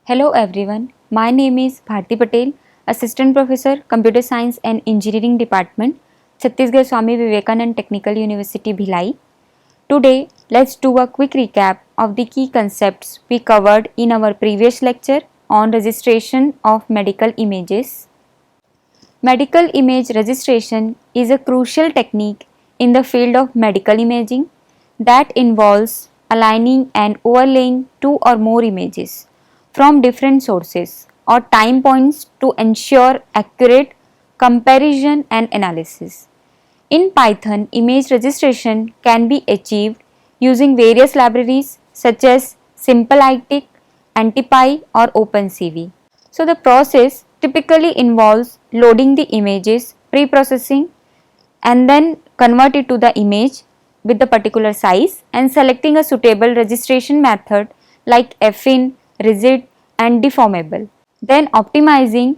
Hello everyone, my name is Bharti Patel, Assistant Professor, Computer Science and Engineering Department, Chhattisgarh Swami Vivekanand Technical University, Bhilai. Today, let's do a quick recap of the key concepts we covered in our previous lecture on registration of medical images. Medical image registration is a crucial technique in the field of medical imaging that involves aligning and overlaying two or more images from different sources or time points to ensure accurate comparison and analysis. In Python, image registration can be achieved using various libraries such as SimpleITIC, AntiPy or OpenCV. So the process typically involves loading the images, pre-processing and then convert it to the image with the particular size and selecting a suitable registration method like affine, rigid and deformable. Then optimizing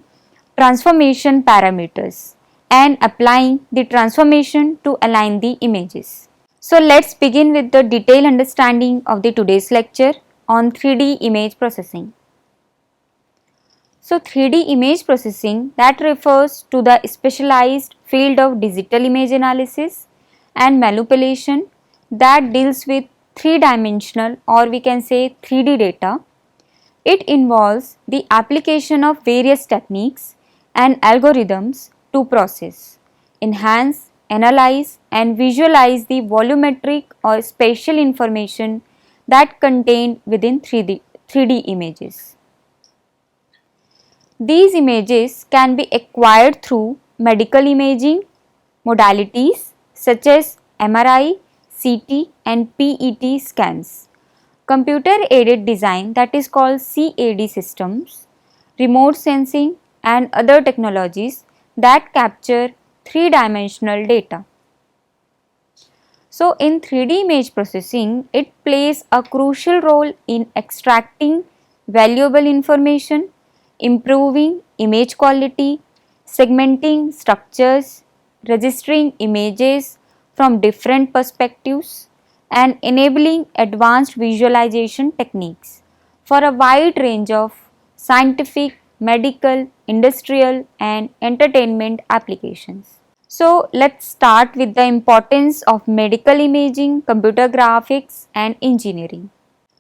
transformation parameters and applying the transformation to align the images. So let's begin with the detailed understanding of the today's lecture on 3D image processing. So 3D image processing that refers to the specialized field of digital image analysis and manipulation that deals with three-dimensional or we can say 3D data. It involves the application of various techniques and algorithms to process, enhance, analyze and visualize the volumetric or spatial information that contained within 3D images. These images can be acquired through medical imaging modalities such as MRI, CT and PET scans, computer aided design that is called CAD systems, remote sensing and other technologies that capture three-dimensional data. So in 3D image processing, it plays a crucial role in extracting valuable information, improving image quality, segmenting structures, registering images from different perspectives, and enabling advanced visualization techniques for a wide range of scientific, medical, industrial, and entertainment applications. So let's start with the importance of medical imaging, computer graphics, and engineering.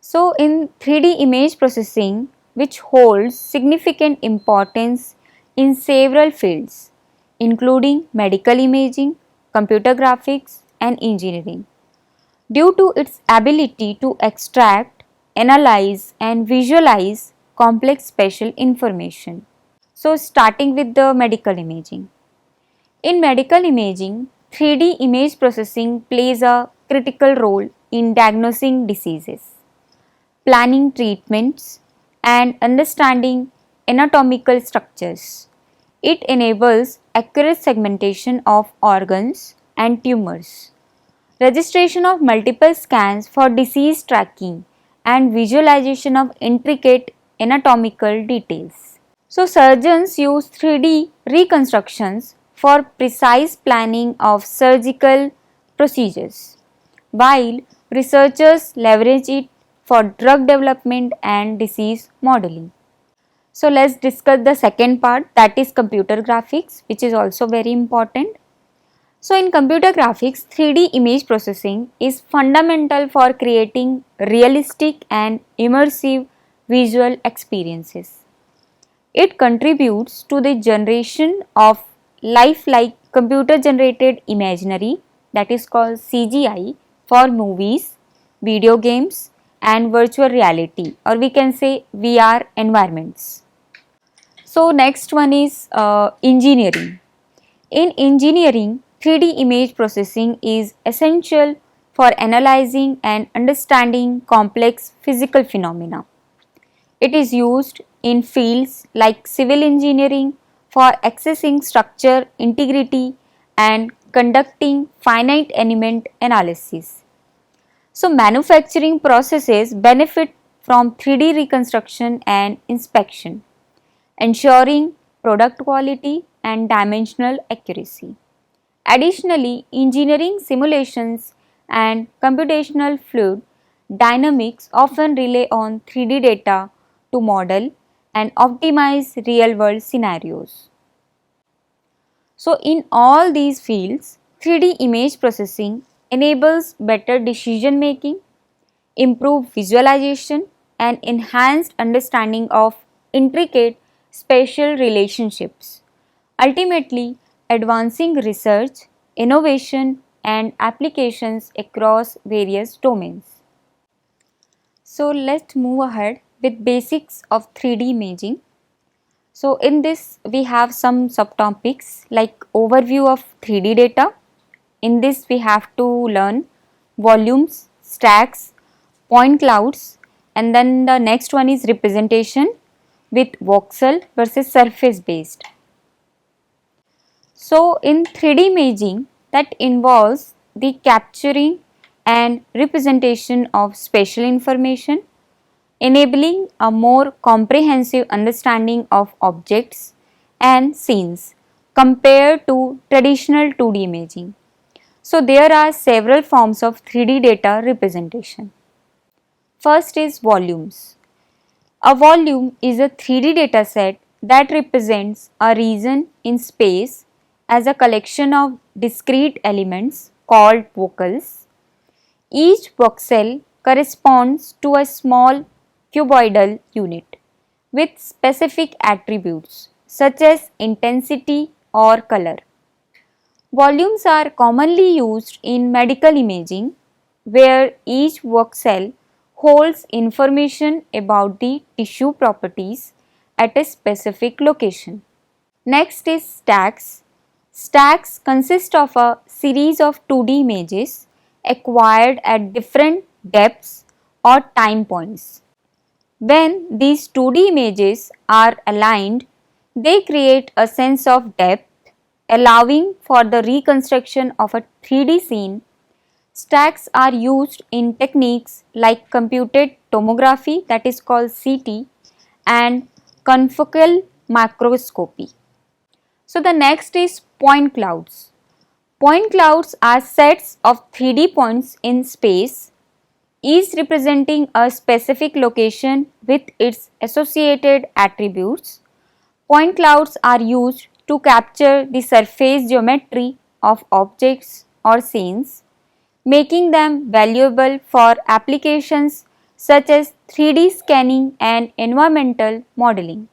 So in 3D image processing, which holds significant importance in several fields, including medical imaging, computer graphics, and engineering, due to its ability to extract, analyze, and visualize complex spatial information. So starting with the medical imaging. In medical imaging, 3D image processing plays a critical role in diagnosing diseases, planning treatments, and understanding anatomical structures. It enables accurate segmentation of organs and tumors, registration of multiple scans for disease tracking, and visualization of intricate anatomical details. So surgeons use 3D reconstructions for precise planning of surgical procedures, while researchers leverage it for drug development and disease modeling. So let's discuss the second part, that is computer graphics, which is also very important. So in computer graphics, 3D image processing is fundamental for creating realistic and immersive visual experiences. It contributes to the generation of lifelike computer generated imaginary, that is called CGI, for movies, video games and virtual reality, or we can say VR environments. So next one is engineering. In engineering, 3D image processing is essential for analyzing and understanding complex physical phenomena. It is used in fields like civil engineering for accessing structure integrity and conducting finite element analysis. So manufacturing processes benefit from 3D reconstruction and inspection, ensuring product quality and dimensional accuracy. Additionally, engineering simulations and computational fluid dynamics often rely on 3D data to model and optimize real-world scenarios. So in all these fields, 3D image processing enables better decision making, improved visualization and enhanced understanding of intricate spatial relationships, ultimately advancing research, innovation and applications across various domains. So let's move ahead with basics of 3D imaging. So in this we have some subtopics like overview of 3D data. In this we have to learn volumes, stacks, point clouds, and then the next one is representation with voxel versus surface based. So in 3D imaging that involves the capturing and representation of spatial information, enabling a more comprehensive understanding of objects and scenes compared to traditional 2D imaging. So there are several forms of 3D data representation. First is volumes. A volume is a 3D dataset that represents a region in space as a collection of discrete elements called voxels. Each voxel corresponds to a small cuboidal unit with specific attributes such as intensity or color. Volumes are commonly used in medical imaging where each voxel holds information about the tissue properties at a specific location. Next is stacks. Stacks consist of a series of 2D images acquired at different depths or time points. When these 2D images are aligned, they create a sense of depth, allowing for the reconstruction of a 3D scene. Stacks are used in techniques like computed tomography, that is called CT, and confocal microscopy. So the next is point clouds. Point clouds are sets of 3D points in space, each representing a specific location with its associated attributes. Point clouds are used to capture the surface geometry of objects or scenes, making them valuable for applications such as 3D scanning and environmental modeling.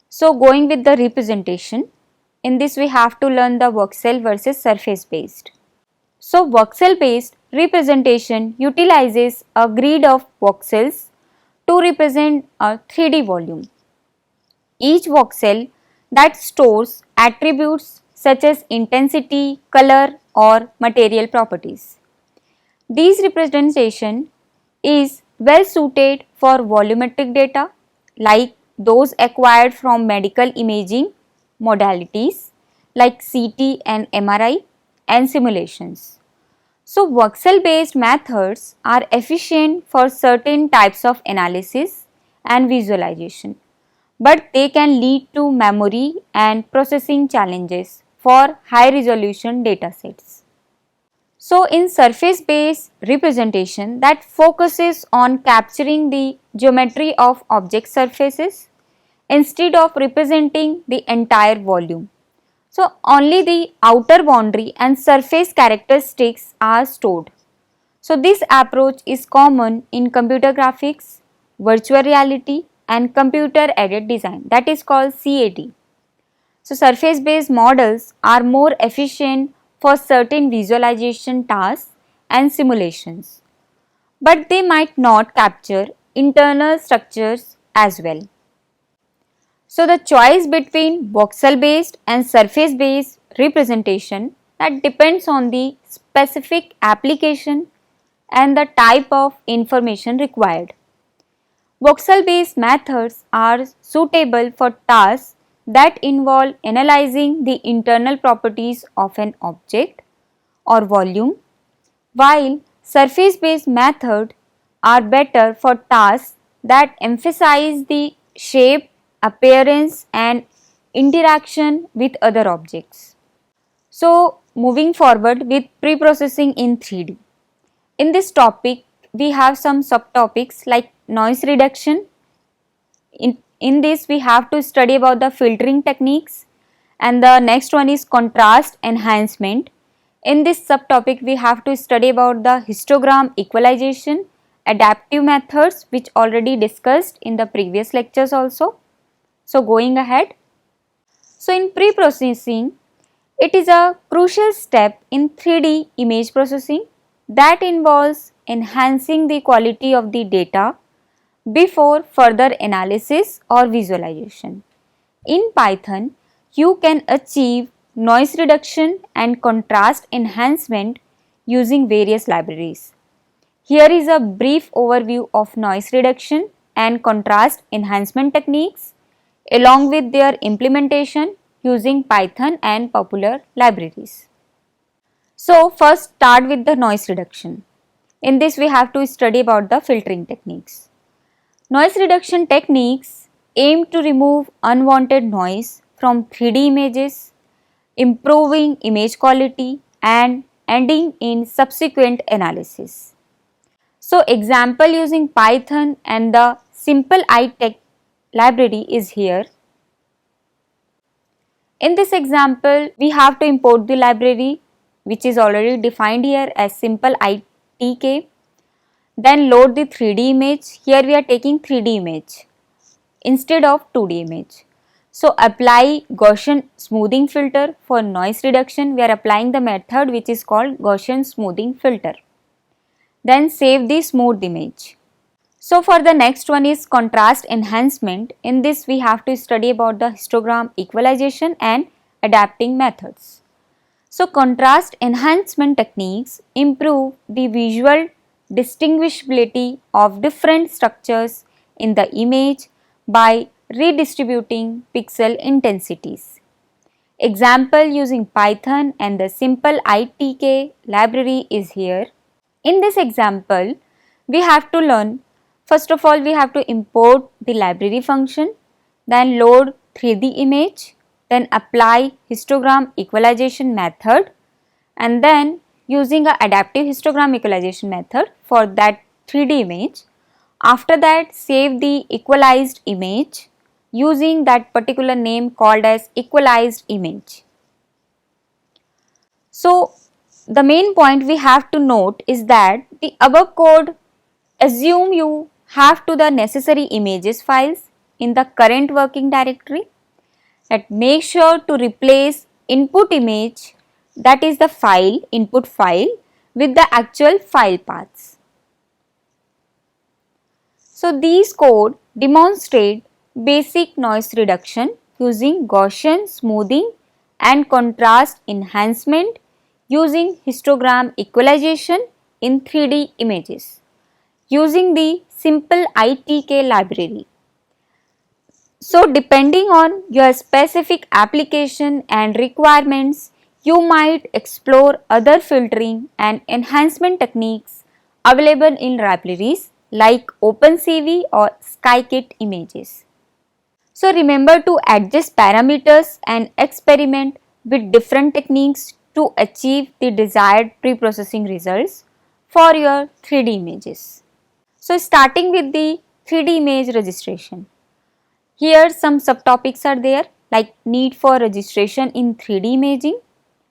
So going with the representation, in this we have to learn the voxel versus surface based. So voxel based representation utilizes a grid of voxels to represent a 3D volume. Each voxel that stores attributes such as intensity, color or material properties. This representation is well suited for volumetric data like those acquired from medical imaging modalities like CT and MRI and simulations. So voxel based methods are efficient for certain types of analysis and visualization, but they can lead to memory and processing challenges for high resolution datasets. So in surface based representation that focuses on capturing the geometry of object surfaces instead of representing the entire volume. So only the outer boundary and surface characteristics are stored. So this approach is common in computer graphics, virtual reality and computer aided design, that is called CAD. So surface based models are more efficient for certain visualization tasks and simulations, but they might not capture internal structures as well. So the choice between voxel based and surface based representation that depends on the specific application and the type of information required. Voxel based methods are suitable for tasks that involve analyzing the internal properties of an object or volume, while surface based methods are better for tasks that emphasize the shape, appearance and interaction with other objects. So moving forward with pre-processing in 3D. In this topic we have some subtopics like noise reduction, In this we have to study about the filtering techniques, and the next one is contrast enhancement. In this subtopic we have to study about the histogram equalization, adaptive methods which already discussed in the previous lectures also. So going ahead. So in pre-processing, it is a crucial step in 3D image processing that involves enhancing the quality of the data before further analysis or visualization. In Python, you can achieve noise reduction and contrast enhancement using various libraries. Here is a brief overview of noise reduction and contrast enhancement techniques along with their implementation using Python and popular libraries. So first start with the noise reduction. In this we have to study about the filtering techniques. Noise reduction techniques aim to remove unwanted noise from 3D images, improving image quality and ending in subsequent analysis. So example using Python and the SimpleIText library is here. In this example, we have to import the library which is already defined here as SimpleITK. Then load the 3D image. Here we are taking 3D image instead of 2D image. So apply Gaussian smoothing filter. For noise reduction, we are applying the method which is called Gaussian smoothing filter. Then save the smooth image. So for the next one is contrast enhancement. In this we have to study about the histogram equalization and adapting methods. So contrast enhancement techniques improve the visual distinguishability of different structures in the image by redistributing pixel intensities. Example using Python and the SimpleITK library is here. In this example, we have to learn, first of all we have to import the library function, then load 3D image, then apply histogram equalization method, and then using a adaptive histogram equalization method for that 3D image. After that save the equalized image using that particular name called as equalized image. So the main point we have to note is that the above code assume you have to the necessary images files in the current working directory, and make sure to replace input image, that is the file, input file, with the actual file paths. So these code demonstrate basic noise reduction using Gaussian smoothing and contrast enhancement using histogram equalization in 3D images using the SimpleITK library. So depending on your specific application and requirements, you might explore other filtering and enhancement techniques available in libraries like OpenCV or Scikit images. So remember to adjust parameters and experiment with different techniques to achieve the desired pre-processing results for your 3D images. So starting with the 3D image registration. Here some subtopics are there like need for registration in 3D imaging,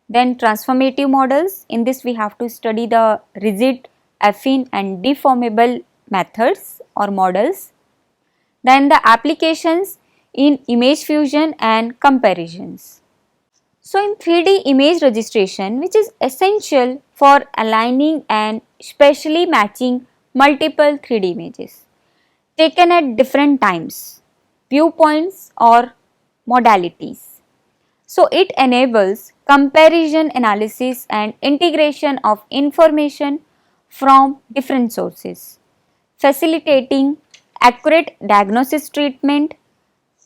then transformative models. In this we have to study the rigid, affine and deformable methods or models. Then the applications in image fusion and comparisons. So in 3D image registration, which is essential for aligning and specially matching multiple 3D images taken at different times, viewpoints or modalities. So it enables comparison analysis and integration of information from different sources, facilitating accurate diagnosis treatment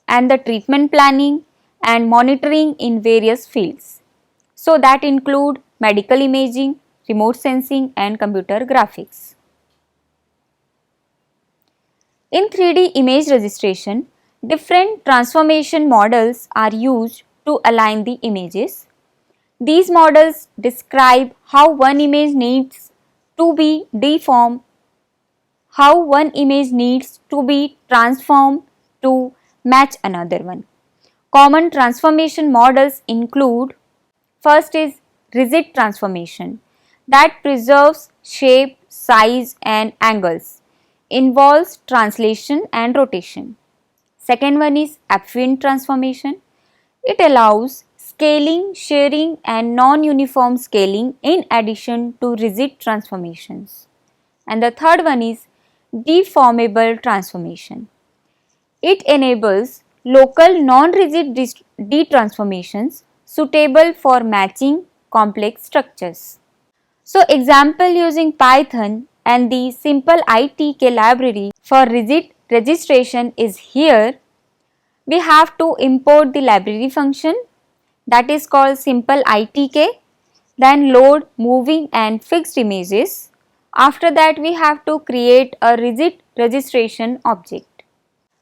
and the treatment planning and monitoring in various fields. So that include medical imaging, remote sensing and computer graphics. In 3D image registration, different transformation models are used to align the images. These models describe how one image needs to be deformed, how one image needs to be transformed to match another one. Common transformation models include: first is rigid transformation that preserves shape, size and angles, involves translation and rotation. Second one is affine transformation. It allows scaling, shearing and non-uniform scaling in addition to rigid transformations. And the third one is deformable transformation. It enables local non-rigid detransformations suitable for matching complex structures. So, example using Python and the simple ITK library for rigid registration is here. We have to import the library function that is called simple ITK, then load moving and fixed images. After that, we have to create a rigid registration object.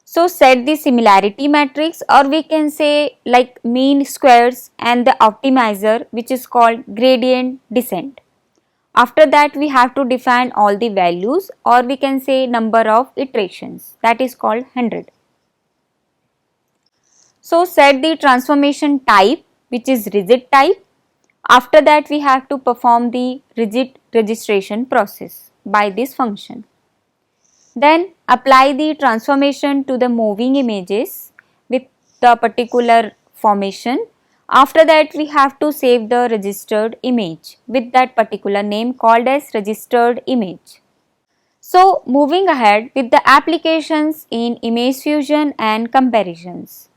So, set the similarity matrix, or we can say like mean squares and the optimizer, which is called gradient descent. After that, we have to define all the values, or we can say number of iterations, that is called 100. So, set the transformation type, which is rigid type. After that, we have to perform the rigid registration process by this function. Then apply the transformation to the moving images with the particular formation. After that, we have to save the registered image with that particular name called as registered image. So, moving ahead with the applications in image fusion and comparisons.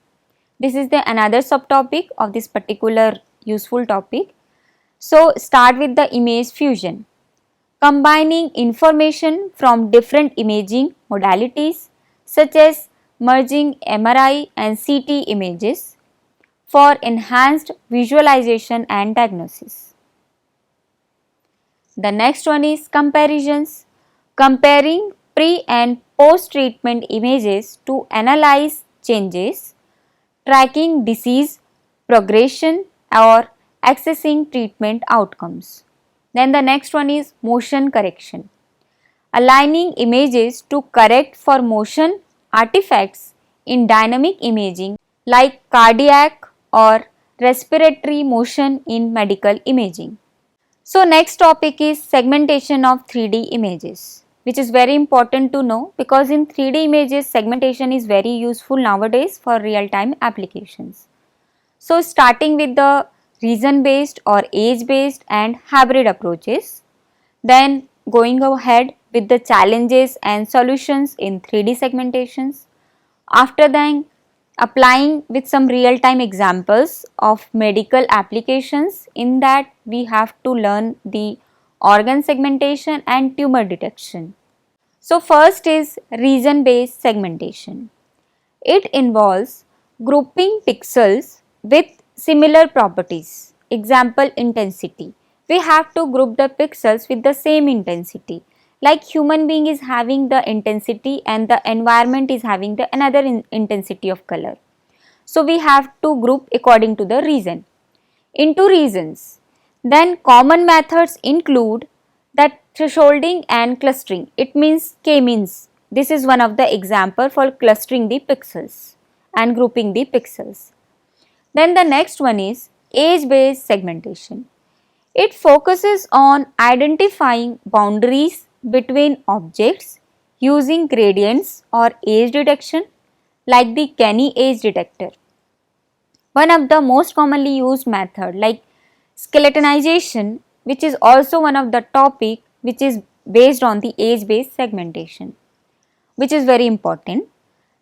This is the another subtopic of this particular useful topic. So, start with the image fusion. Combining information from different imaging modalities such as merging MRI and CT images for enhanced visualization and diagnosis. The next one is comparisons. Comparing pre and post treatment images to analyze changes, tracking disease progression or accessing treatment outcomes. Then the next one is motion correction. Aligning images to correct for motion artifacts in dynamic imaging like cardiac or respiratory motion in medical imaging. So, next topic is segmentation of 3D images, which is very important to know because in 3D images segmentation is very useful nowadays for real time applications. So, starting with the region based or age based and hybrid approaches, then going ahead with the challenges and solutions in 3D segmentations. After then applying with some real time examples of medical applications, in that we have to learn the organ segmentation and tumor detection. So, first is region based segmentation. It involves grouping pixels with similar properties. Example, intensity. We have to group the pixels with the same intensity. Like human being is having the intensity and the environment is having the another intensity of color. So, we have to group according to the region into regions. Then common methods include that thresholding and clustering. It means k-means. This is one of the example for clustering the pixels and grouping the pixels. Then the next one is age based segmentation. It focuses on identifying boundaries between objects using gradients or age detection like the Kenny age detector. One of the most commonly used method like skeletonization, which is also one of the topic which is based on the age based segmentation, which is very important.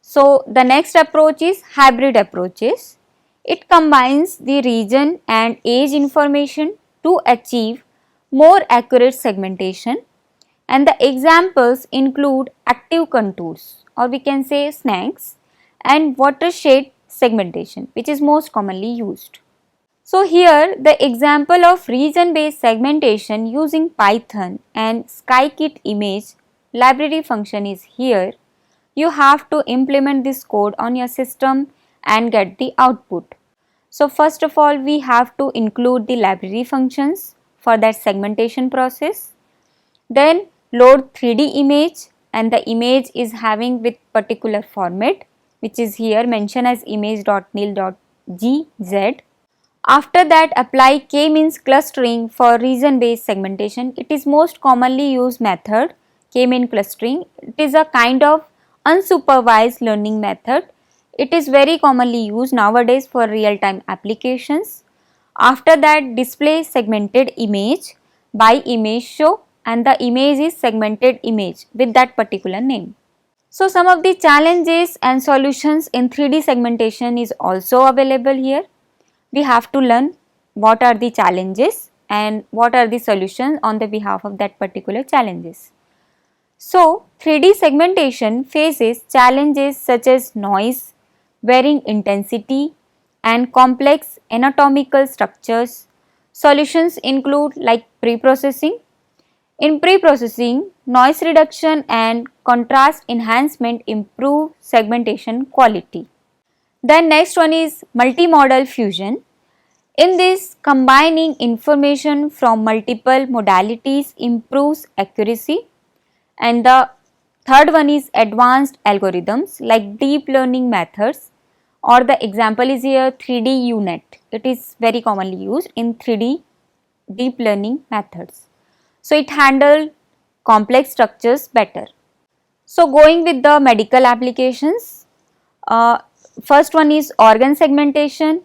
So, the next approach is hybrid approaches. It combines the region and age information to achieve more accurate segmentation, and the examples include active contours or we can say SNACs and watershed segmentation, which is most commonly used. So, here the example of region based segmentation using Python and Scikit image library function is here. You have to implement this code on your system and get the output. So, first of all we have to include the library functions for that segmentation process. Then load 3D image and the image is having with particular format which is here mentioned as image.nil.gz. After that, apply k-means clustering for region-based segmentation. It is most commonly used method, k-mean clustering. It is a kind of unsupervised learning method. It is very commonly used nowadays for real-time applications. After that, display segmented image by image show, and the image is segmented image with that particular name. So, some of the challenges and solutions in 3D segmentation is also available here. We have to learn what are the challenges and what are the solutions on the behalf of that particular challenges. So, 3D segmentation faces challenges such as noise, varying intensity and complex anatomical structures. Solutions include like pre-processing. In pre-processing, noise reduction and contrast enhancement improve segmentation quality. Then next one is multimodal fusion. In this, combining information from multiple modalities improves accuracy. And the third one is advanced algorithms like deep learning methods, or the example is here 3D UNet. It is very commonly used in 3D deep learning methods. So, it handles complex structures better. So, going with the medical applications, first one is organ segmentation,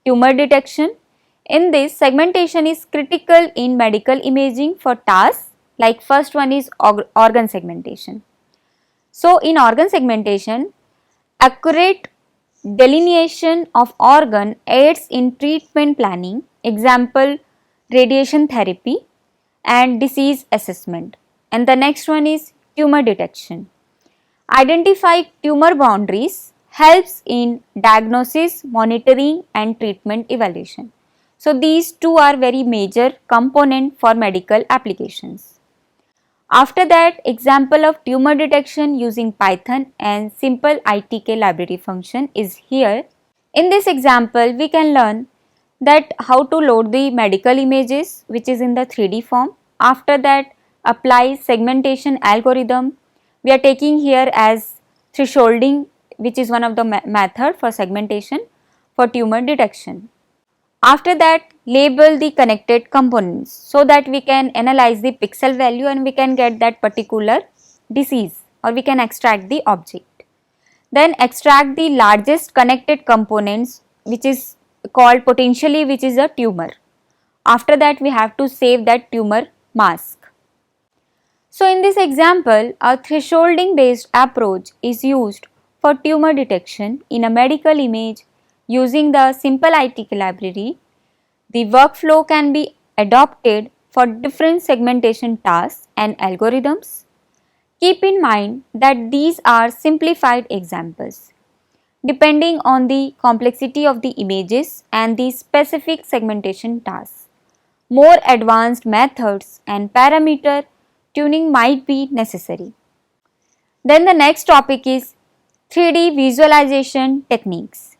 tumor detection. In this, segmentation is critical in medical imaging for tasks like first one is organ segmentation. So, in organ segmentation, accurate delineation of organ aids in treatment planning, example radiation therapy and disease assessment. And the next one is tumor detection. Identify tumor boundaries helps in diagnosis, monitoring and treatment evaluation. So, these two are very major component for medical applications. After that, example of tumor detection using Python and simple ITK library function is here. In this example, we can learn that how to load the medical images which is in the 3D form. After that, apply segmentation algorithm. We are taking here as thresholding, which is one of the method for segmentation for tumor detection. After that, label the connected components so that we can analyze the pixel value and we can get that particular disease, or we can extract the object. Then extract the largest connected components, which is called potentially, which is a tumor. After that, we have to save that tumor mask. So, in this example, a thresholding based approach is used for tumor detection in a medical image using the simple ITK library. The workflow can be adopted for different segmentation tasks and algorithms. Keep in mind that these are simplified examples. Depending on the complexity of the images and the specific segmentation tasks, more advanced methods and parameter tuning might be necessary. Then the next topic is 3D visualization techniques.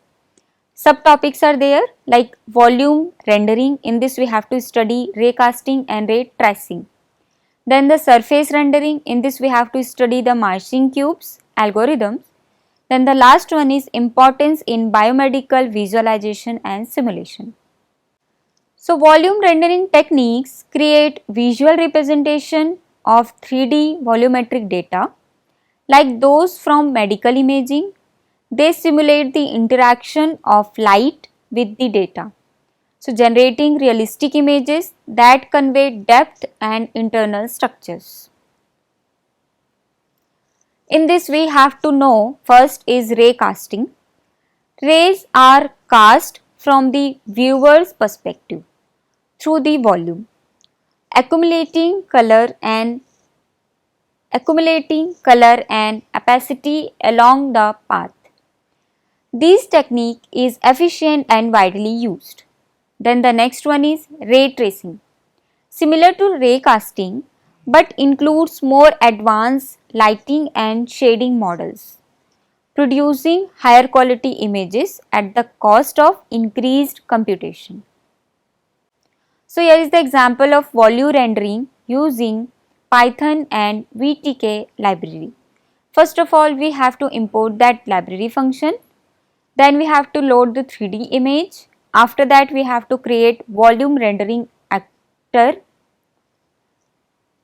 Subtopics are there like volume rendering. In this we have to study ray casting and ray tracing. Then the surface rendering. In this we have to study the Marching cubes algorithms. Then the last one is importance in biomedical visualization and simulation. So, volume rendering techniques create visual representation of 3D volumetric data like those from medical imaging. They simulate the interaction of light with the data. So, generating realistic images that convey depth and internal structures. In this we have to know first is ray casting. Rays are cast from the viewer's perspective through the volume, accumulating color and opacity along the path. This technique is efficient and widely used. Then the next one is ray tracing. Similar to ray casting but includes more advanced lighting and shading models, producing higher quality images at the cost of increased computation. So, here is the example of volume rendering using Python and VTK library. First of all, we have to import that library function. Then we have to load the 3D image. After that, we have to create volume rendering actor.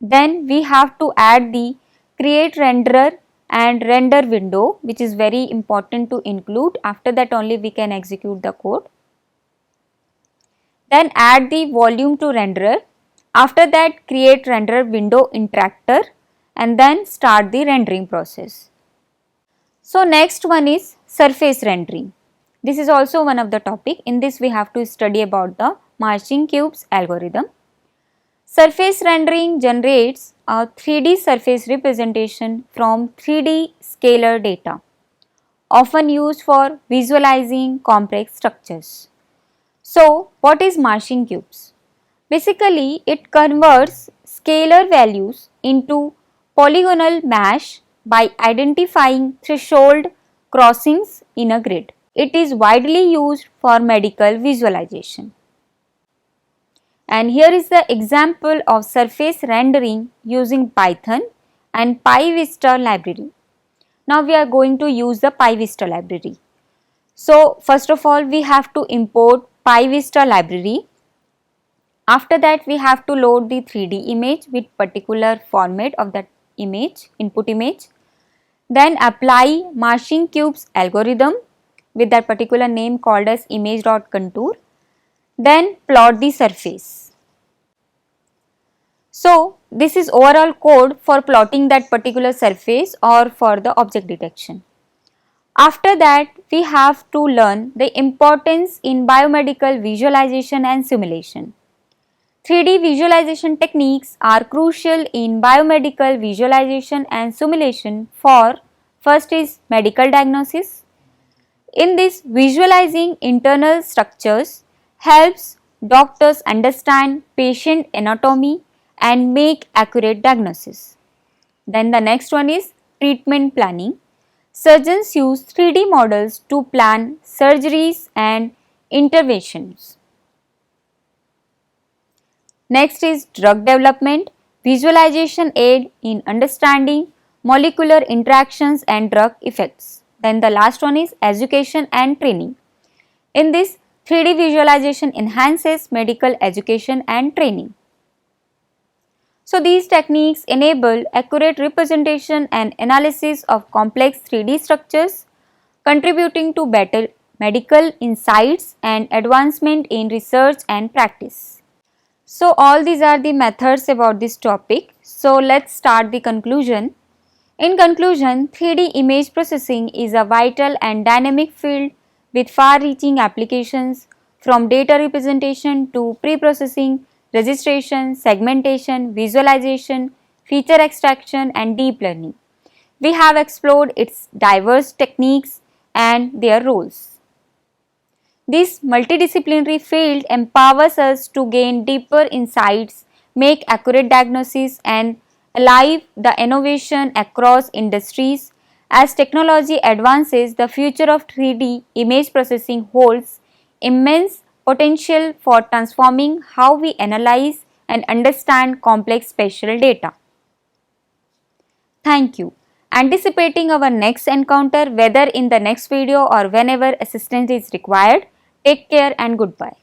Then we have to add the create renderer and render window, which is very important to include. After that only we can execute the code. Then add the volume to renderer. After that, create renderer window interactor and then start the rendering process. So next one is surface rendering. This is also one of the topic. In this we have to study about the Marching Cubes algorithm. Surface rendering generates a 3D surface representation from 3D scalar data, often used for visualizing complex structures. So, what is Marching Cubes? Basically, it converts scalar values into polygonal mesh by identifying threshold crossings in a grid. It is widely used for medical visualization. And here is the example of surface rendering using Python and PyVista library. Now we are going to use the PyVista library. So first of all, we have to import PyVista library. After that, we have to load the 3D image with particular format of that image, input image. Then apply Marching Cubes algorithm with that particular name called as image.contour. Then plot the surface. So this is overall code for plotting that particular surface or for the object detection. After that, we have to learn the importance in biomedical visualization and simulation. 3D visualization techniques are crucial in biomedical visualization and simulation for first is medical diagnosis. In this, visualizing internal structures helps doctors understand patient anatomy and make accurate diagnosis. Then the next one is treatment planning. Surgeons use 3D models to plan surgeries and interventions. Next is drug development. Visualization aid in understanding molecular interactions and drug effects. Then the last one is education and training. In this, 3D visualization enhances medical education and training. So these techniques enable accurate representation and analysis of complex 3D structures, contributing to better medical insights and advancement in research and practice. So all these are the methods about this topic. So let's start the conclusion. In conclusion, 3D image processing is a vital and dynamic field with far-reaching applications from data representation to pre-processing, registration, segmentation, visualization, feature extraction and deep learning. We have explored its diverse techniques and their roles. This multidisciplinary field empowers us to gain deeper insights, make accurate diagnosis and alive the innovation across industries. As technology advances, the future of 3D image processing holds immense potential for transforming how we analyze and understand complex spatial data. Thank you. Anticipating our next encounter, whether in the next video or whenever assistance is required, take care and goodbye.